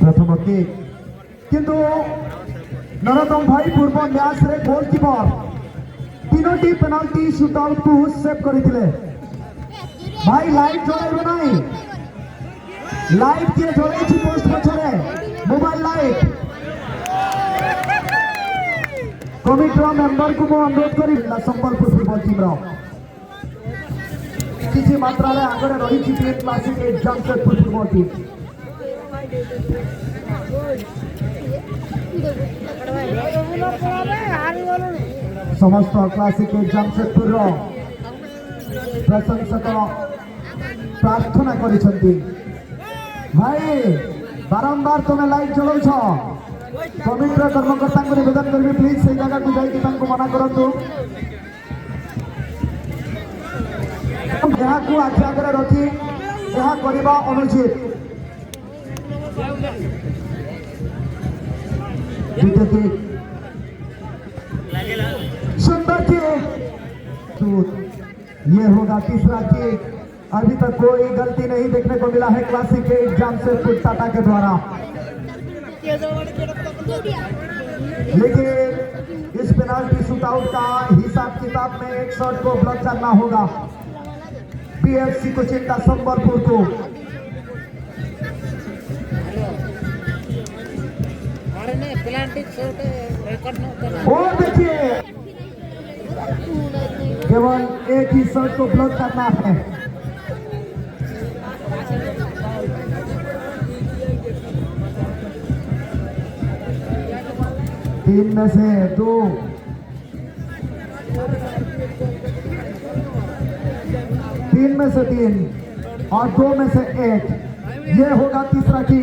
प्रथम किक किंतु नरोत्तम भाई पूर्व मैच रे गोलकीपर तीनोटी पेनाल्टी शूटआउट को सेव करथिले भाई लाइट जळाइबो नाही लाइट किए जळाइछि पोस्ट पछरे मोबाइल लाइट कमिटी मेंबर को मो अनुरोध करी संबलपुर फुटबॉल टीम रो किसी मात्रा रे आगरे रही छि team classic Jamshedpur football team समस्त क्लासिक जमशेदपुर रो प्रशंसक प्रार्थना करिसंती भाई बारंबार तुम लाइट जलाऊ कमिटी कर्मकर्ता को निवेदन करी प्लीज से जगह को जाइए मना करूँ आखि आगे रखी यह करने अनुचित सुंदर किक ये होगा तीसरा किक अभी तक कोई गलती नहीं देखने को मिला है क्लासिक जमशेदपुर टाटा के द्वारा लेकिन इस पेनाल्टी शूटआउट का हिसाब किताब में एक शॉट को ब्लॉक करना होगा बीएफसी कोचिंता संबलपुर को और देखिए केवल एक ही शॉट को ब्लॉक करना है तीन में से दो तीन में से तीन और दो में से एक ये होगा तीसरा की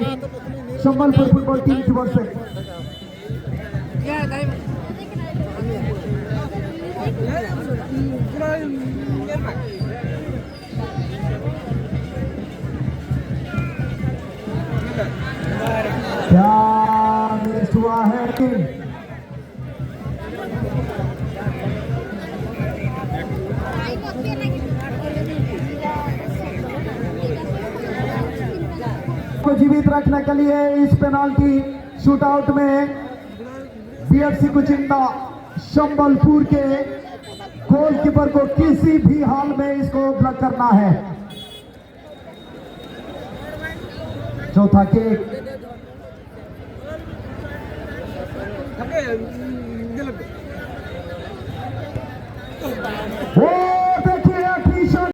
संबलपुर फुटबॉल टीम की ओर से क्या मिस हुआ है को जीवित रखने के लिए इस पेनाल्टी शूटआउट में बीएफसी कोचिंता संबलपुर के गोलकीपर को किसी भी हाल में इसको ब्लॉक करना है चौथा किक